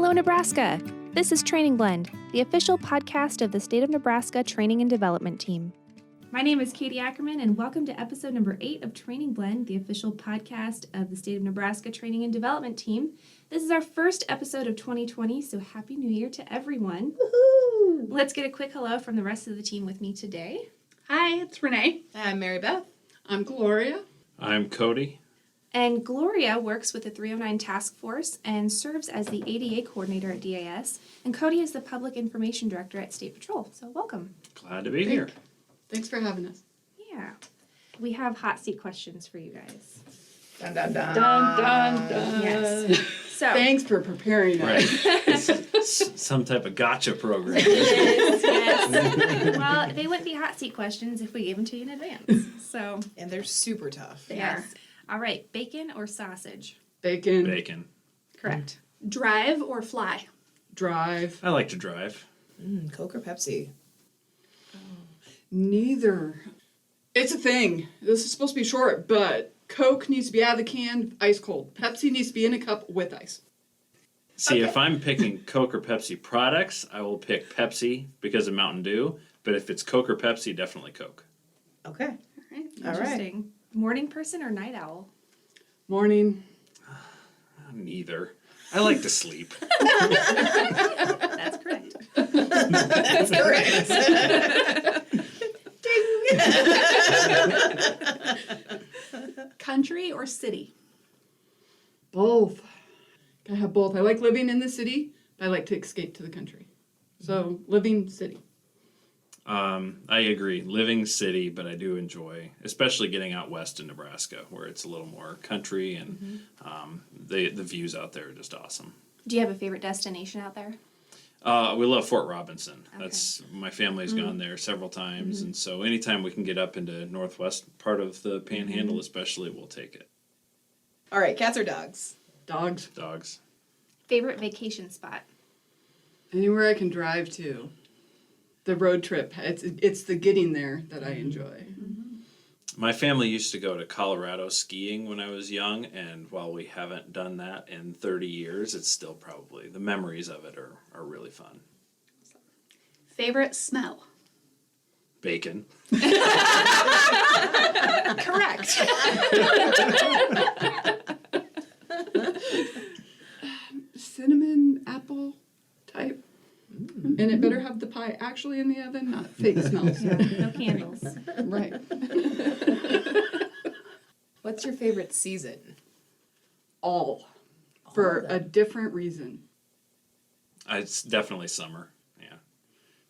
Hello, Nebraska! This is Training Blend, the official podcast of the State of Nebraska Training and Development Team. My name is Katie Ackerman, and welcome to episode number 8 of Training Blend, the official podcast of the State of Nebraska Training and Development Team. This is our first episode of 2020, so Happy New Year to everyone. Woohoo! Let's get a quick hello from the rest of the team with me today. Hi, it's Renee. I'm Mary Beth. I'm Gloria. I'm Cody. And Gloria works with the 309 Task Force and serves as the ADA coordinator at DAS. And Cody is the Public Information Director at State Patrol. So welcome. Glad to be here. Thanks for having us. Yeah. We have hot seat questions for you guys. Dun, dun, dun. Dun, dun, dun. Yes. So Thanks for preparing us. Right. It's some type of gotcha program. it is, yes. Well, they wouldn't be hot seat questions if we gave them to you in advance. So And they're super tough. they are. All right. Bacon or sausage? Bacon. Bacon. Correct. Drive or fly? Drive. I like to drive. Coke or Pepsi? Neither. It's a thing. This is supposed to be short, but Coke needs to be out of the can, ice cold. Pepsi needs to be in a cup with ice. See, if I'm picking Coke or Pepsi products, I will pick Pepsi because of Mountain Dew. But if it's Coke or Pepsi, definitely Coke. Okay. All right. All right. Interesting. Morning person or night owl? Morning. Neither. I like to sleep. That's correct. That's correct. Country or city? Both. Gotta have both. I like living in the city, but I like to escape to the country. So, living city. I agree. Living city, but I do enjoy, especially getting out west in Nebraska, where it's a little more country and the views out there are just awesome. Do you have a favorite destination out there? We love Fort Robinson. Okay. That's my family's gone there several times, and so anytime we can get up into northwest part of the Panhandle, especially, we'll take it. All right, cats or dogs? Dogs. Dogs. Favorite vacation spot? Anywhere I can drive to. The road trip. It's the getting there that I enjoy. My family used to go to Colorado skiing when I was young, and while we haven't done that in 30 years, it's still probably, the memories of it are really fun. Favorite smell? Bacon. Correct. Cinnamon apple type. And it better have the pie actually in the oven, not fake smells. Yeah, no candles. Right. What's your favorite season? All. For a different reason. It's definitely summer, yeah.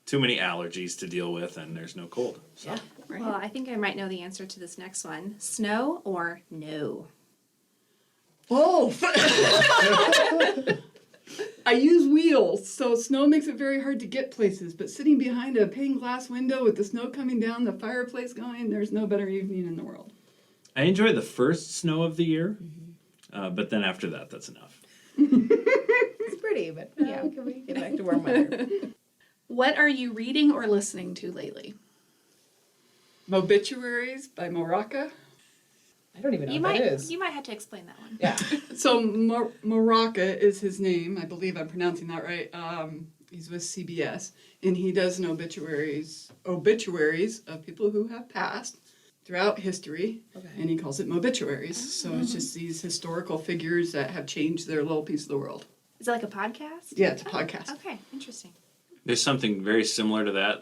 Too many allergies to deal with, and there's no cold. So. Yeah. Right. Well, I think I might know the answer to this next one. Snow or no? Both. I use wheels, so snow makes it very hard to get places. But sitting behind a pane glass window with the snow coming down, the fireplace going, there's no better evening in the world. I enjoy the first snow of the year, but then after that, that's enough. It's pretty, but yeah, can we get back to warm weather? What are you reading or listening to lately? Mobituaries by Moraka. I don't even know You what might that is. you might have to explain that one. Yeah. So Moraka is his name. I believe I'm pronouncing that right. He's with CBS, and he does an obituaries of people who have passed throughout history, Okay. and he calls it mobituaries. So it's just these historical figures that have changed their little piece of the world. Is it like a podcast? Yeah, it's a podcast. Okay, interesting. There's something very similar to that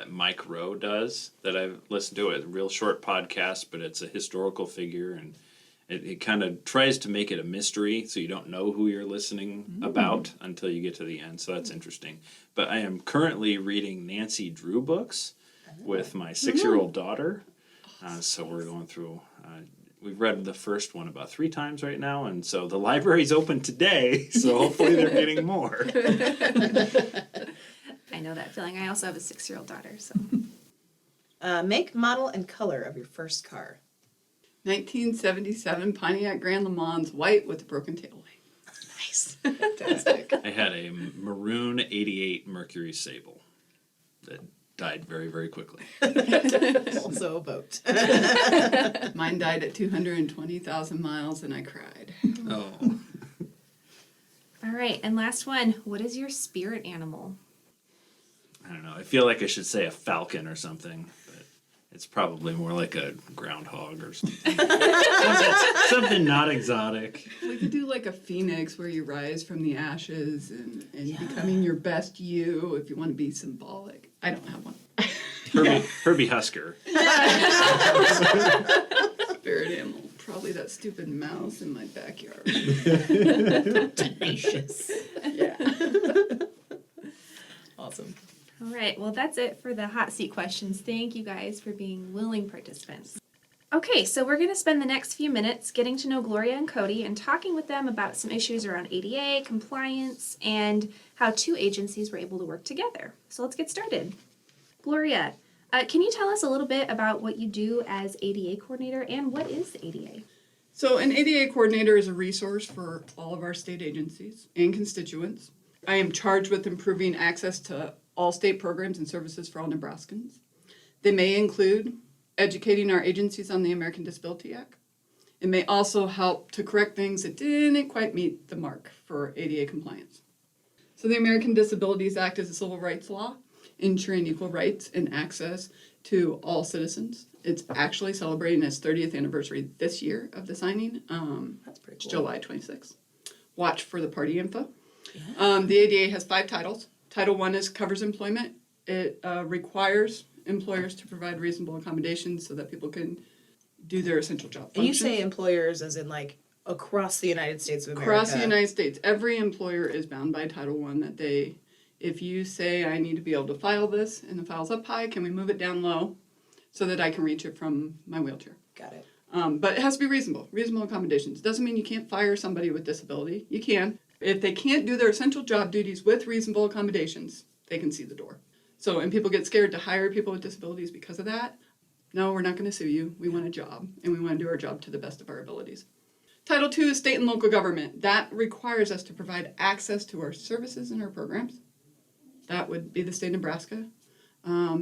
Mike Rowe does that I've listened to. It's a real short podcast, but it's a historical figure, and it kind of tries to make it a mystery so you don't know who you're listening about until you get to the end. So that's interesting. But I am currently reading Nancy Drew books with my 6-year-old daughter. So we're going through... we've read the first one about 3 times right now, and so the library's open today, so hopefully they're getting more. I know that feeling. I also have a 6-year-old daughter, so. Make, model, and color of your first car. 1977 Pontiac Grand Le Mans white with a broken tail light. Nice. Fantastic. I had a maroon 88 Mercury Sable that died very, very quickly. Also a boat. Mine died at 220,000 miles and I cried. Oh. If All right, and last one. What is your spirit animal? I don't know. I feel like I should say a falcon or something, but it's probably more like a groundhog or something. something not exotic. We could do like a phoenix where you rise from the ashes and becoming your best you if you want to be symbolic. I don't have one. Herbie Husker. Spirit animal. Probably that stupid mouse in my backyard. Tenacious. Yeah. Awesome. All right, well, that's it for the hot seat questions. Thank you guys for being willing participants. Okay, so we're going to spend the next few minutes getting to know Gloria and Cody and talking with them about some issues around ADA, compliance, and how two agencies were able to work together. So let's get started. Gloria, can you tell us a little bit about what you do as ADA coordinator and what is the ADA? So an ADA coordinator is a resource for all of our state agencies and constituents. I am charged with improving access to all state programs and services for all Nebraskans. They may include educating our agencies on the American Disability Act. It may also help to correct things that didn't quite meet the mark for ADA compliance. So the American Disabilities Act is a civil rights law ensuring equal rights and access to all citizens. It's actually celebrating its 30th anniversary this year of the signing. That's pretty It's cool. July 26th. Watch for the party info. The ADA has 5 titles. Title I covers employment. It requires employers to provide reasonable accommodations so that people can do their essential job And you functions. say employers as in like across the United States of America. Across the United States, every employer is bound by Title I that they, if you say, I need to be able to file this, and the file's up high, can we move it down low so that I can reach it from my wheelchair? Got it. But it has to be reasonable accommodations. Doesn't mean you can't fire somebody with disability. You can. If they can't do their essential job duties with reasonable accommodations, they can see the door. So, and people get scared to hire people with disabilities because of that. No, we're not going to sue you. We want a job, and we want to do our job to the best of our abilities. Title II is state and local government. That requires us to provide access to our services and our programs. That would be the state of Nebraska,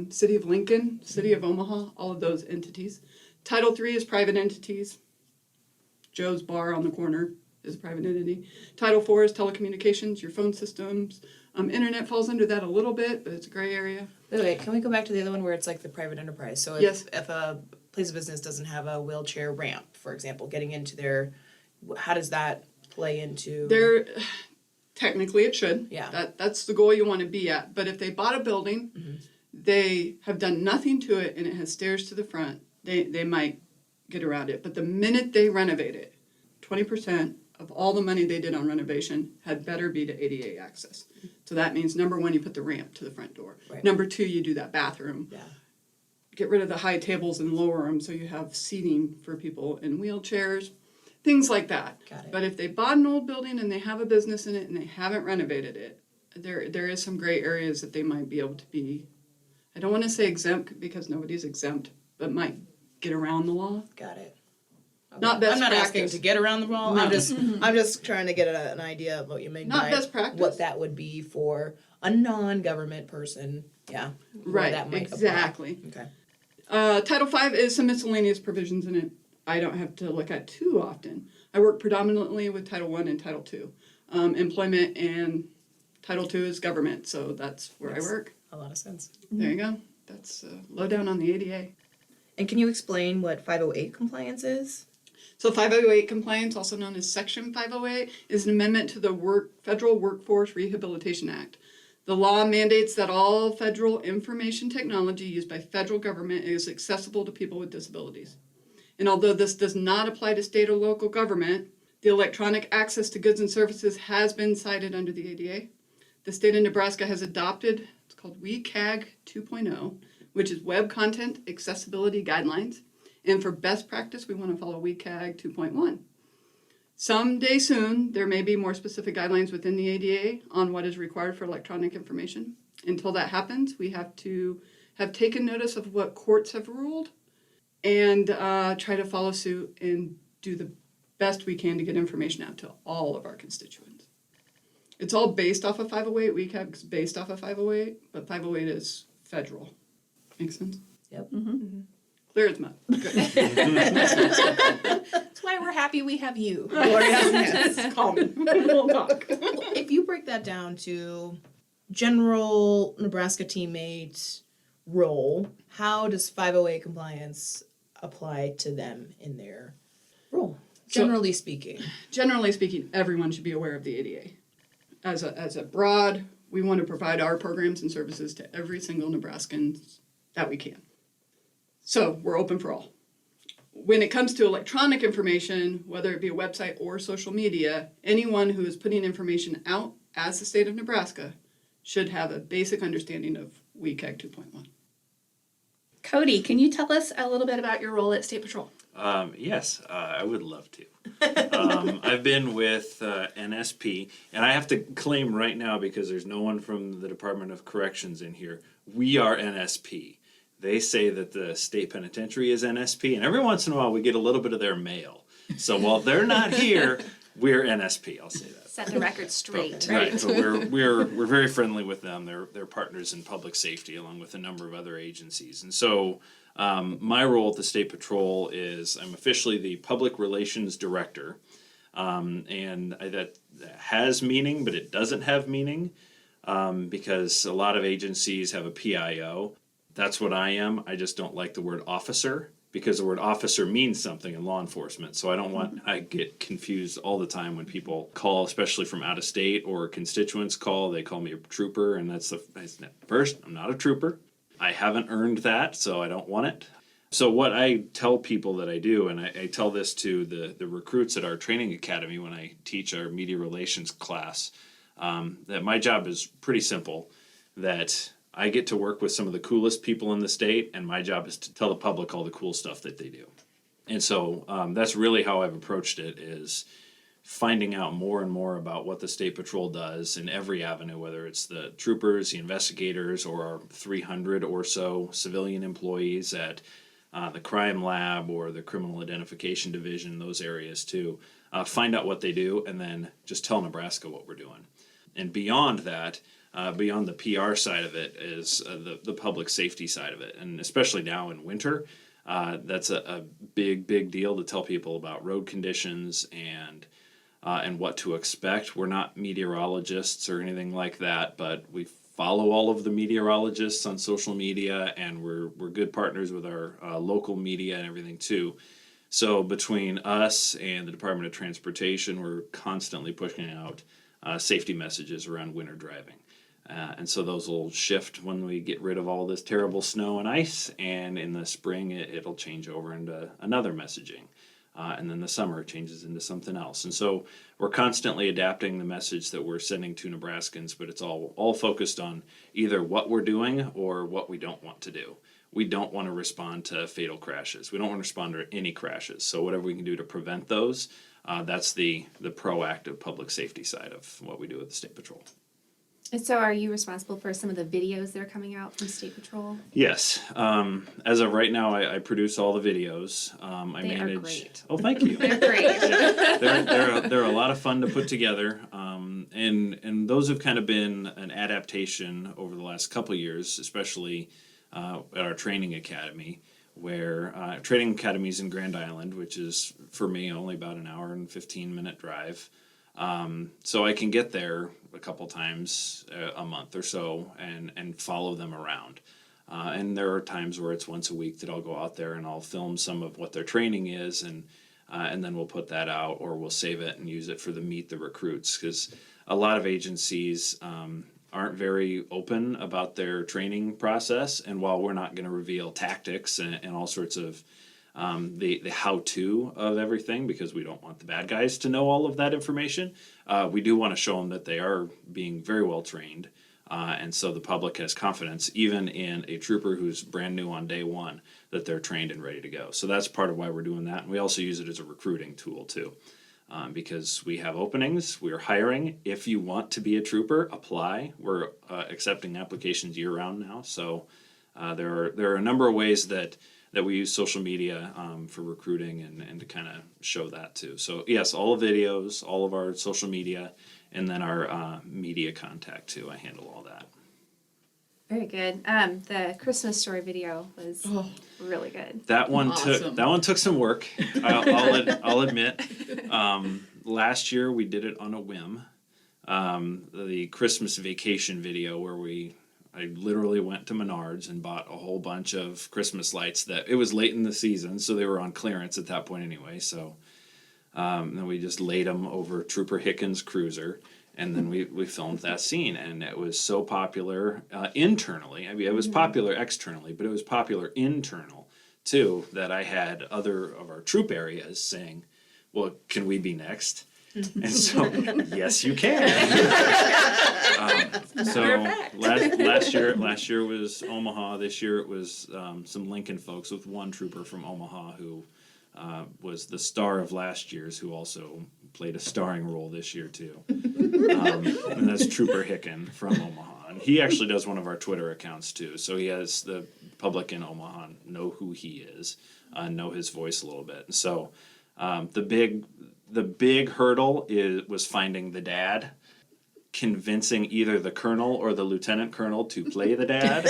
City of Lincoln, City of Omaha, all of those entities. Title III is private entities. Joe's Bar on the corner is a private entity. Title IV is telecommunications, your phone systems. Internet falls under that a little bit, but it's a gray area. Wait, can we go back to the other one where it's like the private enterprise? So Yes. if a place of business doesn't have a wheelchair ramp, for example, getting into their, how does that play into? Technically it should. Yeah. That's the goal you want to be at. But if they bought a building, they have done nothing to it, and it has stairs to the front, they might get around it. But the minute they renovate it, 20% of all the money they did on renovation had better be to ADA access. So that means, number one, you put the ramp to the front door. Right. Number two, you do that bathroom. Yeah. Get rid of the high tables and lower them so you have seating for people in wheelchairs, things like that. Got it. But if they bought an old building and they have a business in it and they haven't renovated it, there is some gray areas that they might be able to be, I don't want to say exempt because nobody's exempt, but might get around the law. Got it. Not best I'm not asking practice. to get around the wall. No. I'm just trying to get an idea of what you mean Not by best practice. what that would be for a non-government person. Yeah. where Right, that might exactly. apply. Okay. Title V is some miscellaneous provisions in it I don't have to look at too often. I work predominantly with Title I and Title II. Employment and Title II is government, so that's where I work. A lot of sense. There you go. That's lowdown on the ADA. And can you explain what 508 compliance is? So 508 compliance, also known as Section 508, is an amendment to the Federal Workforce Rehabilitation Act. The law mandates that all federal information technology used by federal government is accessible to people with disabilities. And although this does not apply to state or local government, the electronic access to goods and services has been cited under the ADA. The state of Nebraska has adopted, it's called WCAG 2.0, which is Web Content Accessibility Guidelines. And for best practice, we want to follow WCAG 2.1. Someday soon, there may be more specific guidelines within the ADA on what is required for electronic information. Until that happens, we have to have taken notice of what courts have ruled and try to follow suit and do the best we can to get information out to all of our constituents. It's all based off of 508. WCAG is based off of 508, but 508 is federal. Make sense? Yep. Clear as mud. Good. That's why we're happy we have you. Gloria has hands. Common. We'll talk. If you break that down to general Nebraska teammate role, how does 508 compliance apply to them in their role? Generally speaking. Generally speaking, everyone should be aware of the ADA. As a broad, we want to provide our programs and services to every single Nebraskan that we can. So we're open for all. When it comes to electronic information, whether it be a website or social media, anyone who is putting information out as the state of Nebraska should have a basic understanding of WCAG 2.1. Cody, can you tell us a little bit about your role at State Patrol? Yes, I would love to. I've been with NSP, and I have to claim right now, because there's no one from the Department of Corrections in here, we are NSP. They say that the state penitentiary is NSP, and every once in a while we get a little bit of their mail. So while they're not here, we're NSP, I'll say that. Set the record straight. Right, but we're very friendly with them. They're partners in public safety, along with a number of other agencies. And so my role at the State Patrol is I'm officially the Public Relations Director, and that has meaning, but it doesn't have meaning, because a lot of agencies have a PIO. That's what I am. I just don't like the word officer, because the word officer means something in law enforcement. So I get confused all the time when people call, especially from out of state, or constituents call, they call me a trooper, and first, I'm not a trooper. I haven't earned that, so I don't want it. So what I tell people that I do, and I tell this to the recruits at our training academy when I teach our media relations class, that my job is pretty simple, that I get to work with some of the coolest people in the state, and my job is to tell the public all the cool stuff that they do. And so that's really how I've approached it, is finding out more and more about what the State Patrol does in every avenue, whether it's the troopers, the investigators, or our 300 or so civilian employees at the crime lab or the criminal identification division, those areas too. Find out what they do, and then just tell Nebraska what we're doing. And beyond that, beyond the PR side of it is the public safety side of it. And especially now in winter, that's a big deal to tell people about road conditions and what to expect. We're not meteorologists or anything like that, but we follow all of the meteorologists on social media, and we're good partners with our local media and everything too. So between us and the Department of Transportation, we're constantly pushing out safety messages around winter driving. And so those will shift when we get rid of all this terrible snow and ice, and in the spring it'll change over into another messaging. And then the summer it changes into something else. And so we're constantly adapting the message that we're sending to Nebraskans, but it's all focused on either what we're doing or what we don't want to do. We don't want to respond to fatal crashes. We don't want to respond to any crashes. So whatever we can do to prevent those, that's the proactive public safety side of what we do at the State Patrol. And so are you responsible for some of the videos that are coming out from State Patrol? Yes. As of right now, I produce all the videos. I They manage. are great. Oh, thank you. They're great. They're a lot of fun to put together, and those have kind of been an adaptation over the last couple of years, especially at our training academy, where training academy is in Grand Island, which is for me only about an hour and 15-minute drive. So I can get there a couple times a month or so and follow them around. And there are times where it's once a week that I'll go out there and I'll film some of what their training is, and then we'll put that out, or we'll save it and use it for the Meet the Recruits, because a lot of agencies aren't very open about their training process. And while we're not going to reveal tactics and all sorts of the how-to of everything, because we don't want the bad guys to know all of that information, we do want to show them that they are being very well trained, and so the public has confidence, even in a trooper who's brand new on day one, that they're trained and ready to go. So that's part of why we're doing that, and we also use it as a recruiting tool too, because we have openings, we're hiring. If you want to be a trooper, apply. We're accepting applications year-round now, so there are a number of ways that we use social media for recruiting and to kind of show that too. So yes, all the videos, all of our social media, and then our media contact too. I handle all that. Very good. The Christmas story video was really good. That one Awesome. took some work. I'll admit. Last year we did it on a whim. The Christmas vacation video where I literally went to Menards and bought a whole bunch of Christmas lights. That it was late in the season, so they were on clearance at that point anyway. So then we just laid them over Trooper Hickens' cruiser, and then we filmed that scene, and it was so popular internally. I mean, it was popular externally, but it was popular internal too. That I had other of our troop areas saying, "Well, can we be next?" And so, yes, you can. So last year was Omaha. This year it was some Lincoln folks with one trooper from Omaha who was the star of last year's, who also played a starring role this year too. And that's Trooper Hicken from Omaha, and he actually does one of our Twitter accounts too. So he has the public in Omaha know who he is, know his voice a little bit. And so the big hurdle was finding the dad, convincing either the colonel or the lieutenant colonel to play the dad.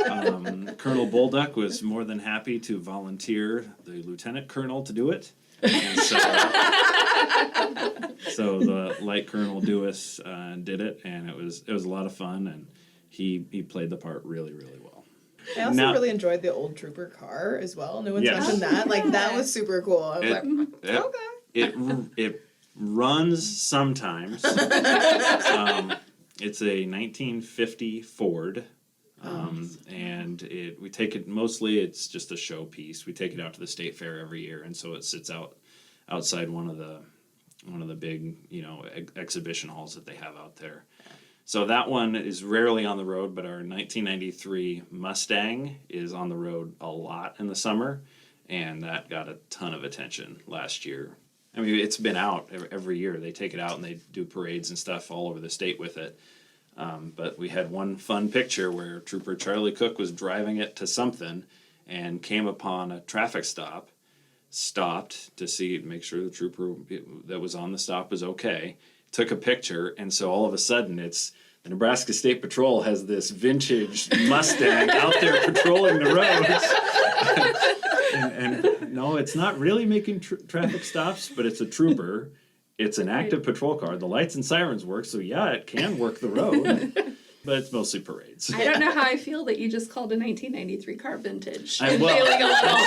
And Colonel Bolduc was more than happy to volunteer the lieutenant colonel to do it. And so the Light Colonel Dewis did it, and it was a lot of fun, and he played the part really, really well. I also really enjoyed the old trooper car as well. No one's mentioned that. Like, that was super cool. I was okay. It runs sometimes. It's a 1950 Ford. And we take it, mostly it's just a showpiece. We take it out to the state fair every year, and so it sits outside one of the big, exhibition halls that they have out there. So that one is rarely on the road, but our 1993 Mustang is on the road a lot in the summer, and that got a ton of attention last year. I mean, it's been out every year. They take it out and they do parades and stuff all over the state with it. But we had one fun picture where Trooper Charlie Cook was driving it to something and came upon a traffic stop, stopped to make sure the trooper that was on the stop was okay, took a picture, and so all of a sudden the Nebraska State Patrol has this vintage Mustang out there patrolling the roads. and no, it's not really making traffic stops, but it's a trooper. It's an active patrol car. The lights and sirens work, so yeah, it can work the road, but it's mostly parades. I don't know how I feel that you just called a 1993 car vintage. I I'm feeling a little.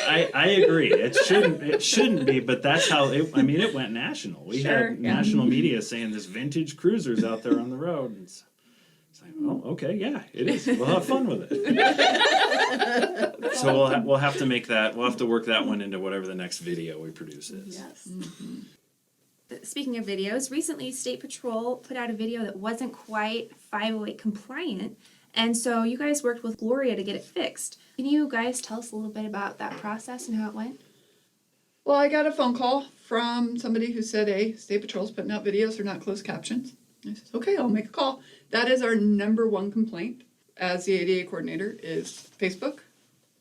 I agree. It shouldn't be, but that's how it went national. We had national media saying this vintage cruiser's out there on the road. And so it's like, oh, okay, yeah, it is. We'll have fun with it. So we'll have to make that. We'll have to work that one into whatever the next video we produce is. Yes. Mm-hmm. Speaking of videos, recently State Patrol put out a video that wasn't quite 508 compliant, and so you guys worked with Gloria to get it fixed. Can you guys tell us a little bit about that process and how it went? Well, I got a phone call from somebody who said, hey, State Patrol's putting out videos, they're not closed captions. I said, okay, I'll make a call. That is our number one complaint as the ADA coordinator is Facebook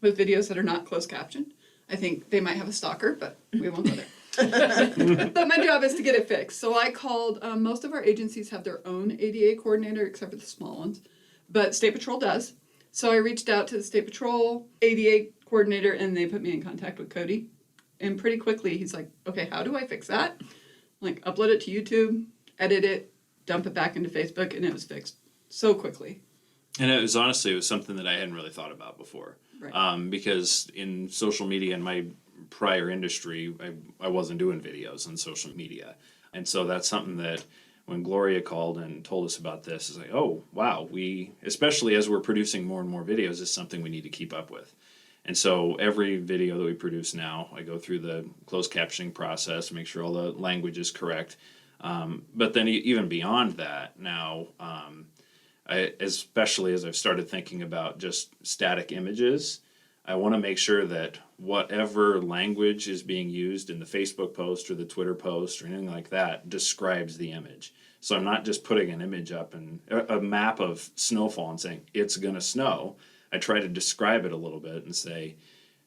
with videos that are not closed captioned. I think they might have a stalker, but we won't go there. But my job is to get it fixed. So I called, most of our agencies have their own ADA coordinator, except for the small ones, but State Patrol does. So I reached out to the State Patrol ADA coordinator, and they put me in contact with Cody. And pretty quickly, he's like, okay, how do I fix that? I'm like, upload it to YouTube, edit it, dump it back into Facebook, and it was fixed so quickly. And it was something that I hadn't really thought about before. Right. Because in social media, in my prior industry, I wasn't doing videos on social media. And so that's something that when Gloria called and told us about this, is like, oh, wow, especially as we're producing more and more videos, is something we need to keep up with. And so every video that we produce now, I go through the closed captioning process, make sure all the language is correct. But then even beyond that, now, especially as I've started thinking about just static images, I want to make sure that whatever language is being used in the Facebook post or the Twitter post or anything like that describes the image. So I'm not just putting an image up and a map of snowfall and saying it's going to snow. I try to describe it a little bit and say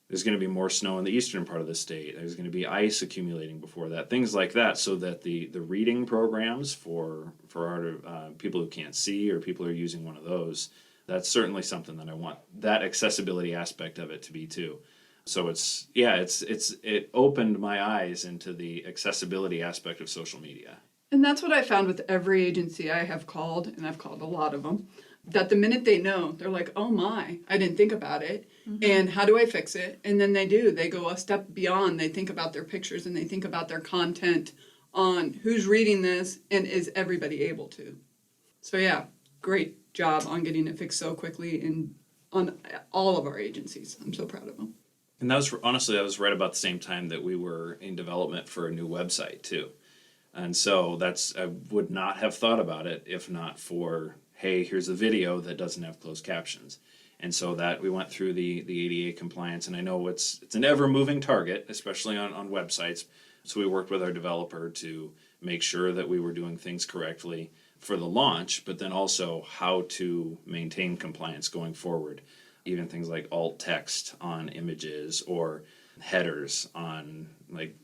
there's going to be more snow in the eastern part of the state. There's going to be ice accumulating before that, things like that, so that the reading programs for our people who can't see or people who are using one of those That's certainly something that I want that accessibility aspect of it to be too. So it opened my eyes into the accessibility aspect of social media. And that's what I found with every agency I have called, and I've called a lot of them, that the minute they know, they're like, oh my, I didn't think about it. And how do I fix it? And then they do. They go a step beyond. They think about their pictures and they think about their content on who's reading this and is everybody able to. So yeah, great job on getting it fixed so quickly and on all of our agencies. I'm so proud of them. And that was right about the same time that we were in development for a new website too. And so I would not have thought about it if not for, hey, here's a video that doesn't have closed captions. And so that we went through the ADA compliance, and I know it's an ever moving target, especially on websites. So we worked with our developer to make sure that we were doing things correctly for the launch, but then also how to maintain compliance going forward. Even things like alt text on images or headers on, like,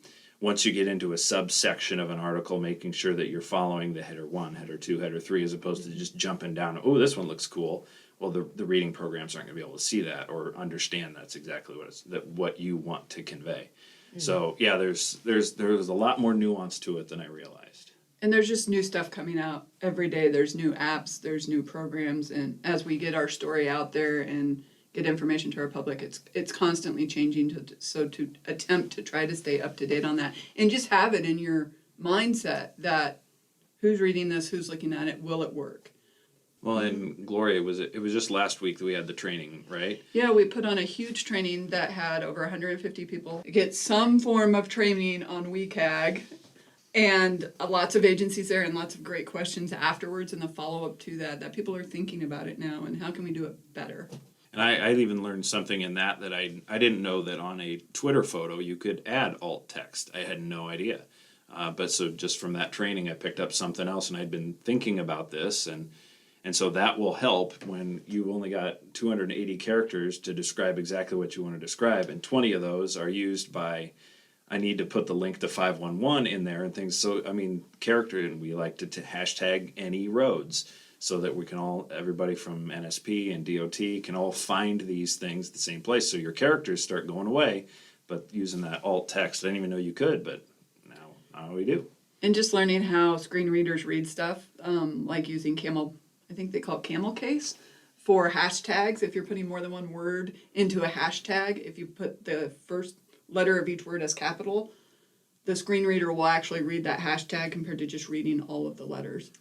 once you get into a subsection of an article, making sure that you're following the header 1, header 2, header 3, as opposed to just jumping down, oh, this one looks cool. Well, the reading programs aren't going to be able to see that or understand that's exactly what you want to convey. Mm-hmm. So yeah, there's a lot more nuance to it than I realized. And there's just new stuff coming out every day. There's new apps, there's new programs, and as we get our story out there and get information to our public, it's constantly changing. To attempt to try to stay up to date on that, and just have it in your mindset that who's reading this, who's looking at it, will it work? Well, and Gloria, it was just last week that we had the training, right? Yeah, we put on a huge training that had over 150 people get some form of training on WCAG, and lots of agencies there and lots of great questions afterwards and the follow-up to that people are thinking about it now and how can we do it better. And I even learned something in that I didn't know that on a Twitter photo you could add alt text. I had no idea. But so just from that training I picked up something else, and I'd been thinking about this, and so that will help when you've only got 280 characters to describe exactly what you want to describe, and 20 of those are used by, I need to put the link to 511 in there and things. So, I mean, and we like to hashtag any roads so that we can everybody from NSP and DOT can all find these things at the same place. So your characters start going away, but using that alt text, I didn't even know you could, but now we do. And just learning how screen readers read stuff, like using I think they call it camel case for hashtags. If you're putting more than one word into a hashtag, if you put the first letter of each word as capital, the screen reader will actually read that hashtag compared to just reading all of the letters.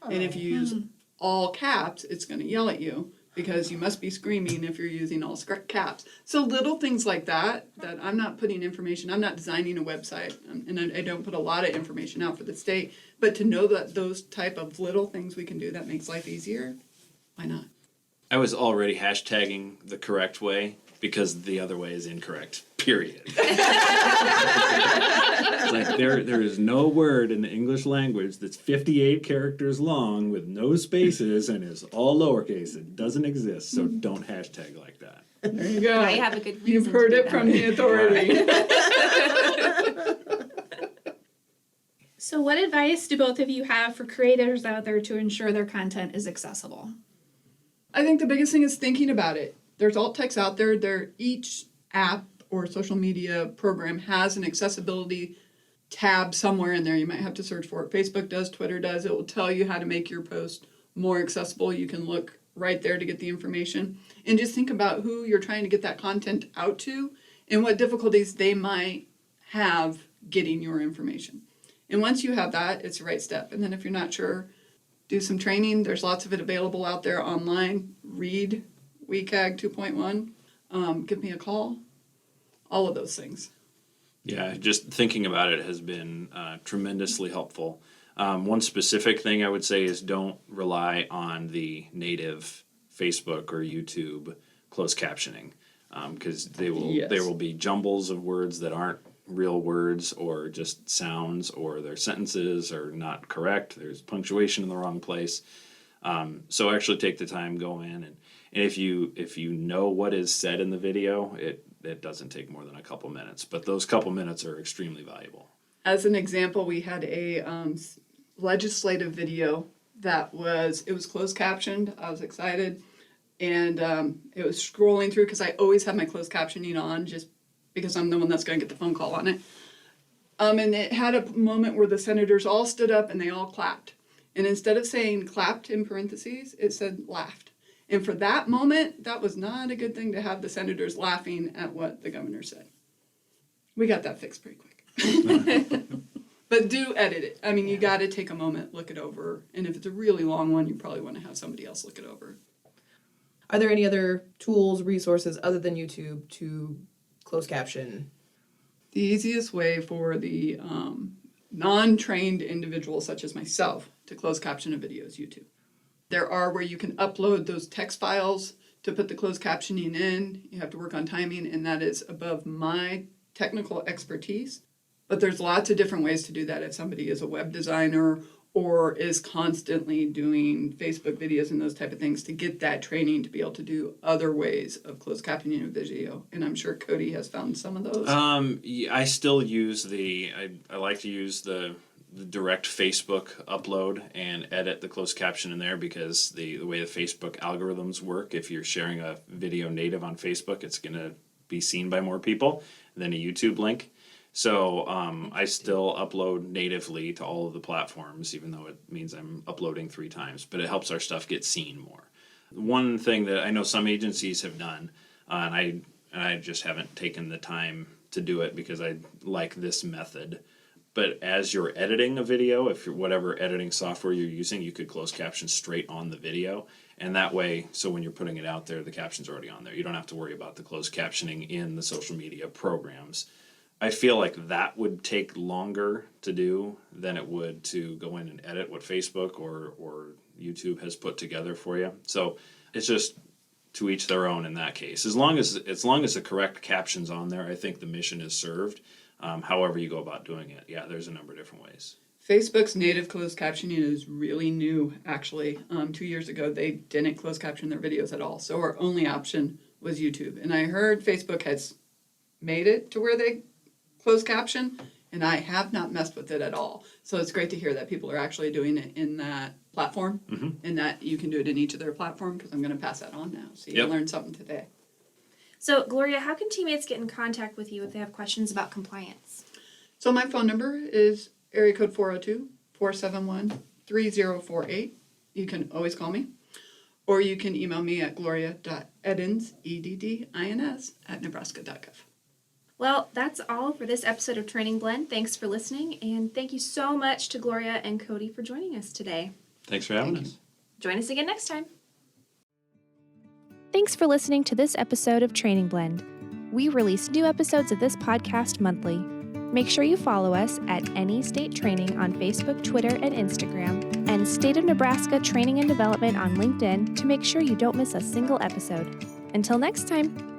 And if you use all caps, it's going to yell at you because you must be screaming if you're using all caps. So little things like that I'm not putting information, I'm not designing a website, and I don't put a lot of information out for the state, but to know that those type of little things we can do that makes life easier, why not? I was already hashtagging the correct way because the other way is incorrect, period. It's like there is no word in the English language that's 58 characters long with no spaces and is all lowercase. It doesn't exist, so don't hashtag like that. There you go. Now you have a good reason. You've heard it from the authority. So what advice do both of you have for creators out there to ensure their content is accessible? I think the biggest thing is thinking about it. There's alt text out there. Each app or social media program has an accessibility tab somewhere in there. You might have to search for it. Facebook does, Twitter does. It will tell you how to make your post more accessible. You can look right there to get the information. And just think about who you're trying to get that content out to and what difficulties they might have getting your information. And once you have that, it's the right step. And then if you're not sure, do some training. There's lots of it available out there online. Read WCAG 2.1. Give me a call. All of those things. Yeah, just thinking about it has been tremendously helpful. One specific thing I would say is don't rely on the native Facebook or YouTube closed captioning, because there will be jumbles of words that aren't real words or just sounds, or their sentences are not correct. There's punctuation in the wrong place. So actually take the time, go in, and if you know what is said in the video, it doesn't take more than a couple minutes, but those couple minutes are extremely valuable. As an example, we had a legislative video it was closed captioned. I was excited. And it was scrolling through because I always have my closed captioning on just because I'm the one that's going to get the phone call on it. And it had a moment where the senators all stood up and they all clapped. And instead of saying clapped in parentheses, it said laughed. And for that moment, that was not a good thing to have the senators laughing at what the governor said. We got that fixed pretty quick. But do edit it. I mean, you got to take a moment, look it over. And if it's a really long one, you probably want to have somebody else look it over. Are there any other tools, resources other than YouTube to close caption? The easiest way for the non-trained individual such as myself to close caption a video is YouTube. There are where you can upload those text files to put the closed captioning in. You have to work on timing, and that is above my technical expertise. But there's lots of different ways to do that if somebody is a web designer or is constantly doing Facebook videos and those type of things to get that training to be able to do other ways of closed captioning a video. And I'm sure Cody has found some of those. Yeah, I still use I like to use the direct Facebook upload and edit the closed caption in there because the way the Facebook algorithms work, if you're sharing a video native on Facebook, it's going to be seen by more people than a YouTube link. So I still upload natively to all of the platforms, even though it means I'm uploading 3 times, but it helps our stuff get seen more. One thing that I know some agencies have done, and I just haven't taken the time to do it because I like this method, but as you're editing a video, if you're whatever editing software you're using, you could close caption straight on the video. And that way, so when you're putting it out there, the caption's already on there. You don't have to worry about the closed captioning in the social media programs. I feel like that would take longer to do than it would to go in and edit what Facebook or YouTube has put together for you. So it's just to each their own in that case. As long as the correct caption's on there, I think the mission is served. However you go about doing it, yeah, there's a number of different ways. Facebook's native closed captioning is really new, actually. 2 years ago, they didn't close caption their videos at all. So our only option was YouTube. And I heard Facebook has made it to where they close caption, and I have not messed with it at all. So it's great to hear that people are actually doing it in that platform, and that you can do it in each of their platform, because I'm going to pass that on now. So you learned something today. So, Gloria, how can teammates get in contact with you if they have questions about compliance? So my phone number is area code 402-471-3048. You can always call me. Or you can email me at gloria.eddins, EDDINS, @nebraska.gov. Well, that's all for this episode of Training Blend. Thanks for listening, and thank you so much to Gloria and Cody for joining us today. Thanks for having us. Join us again next time. Thanks for listening to this episode of Training Blend. We release new episodes of this podcast monthly. Make sure you follow us at Any State Training on Facebook, Twitter, and Instagram, and State of Nebraska Training and Development on LinkedIn to make sure you don't miss a single episode. Until next time.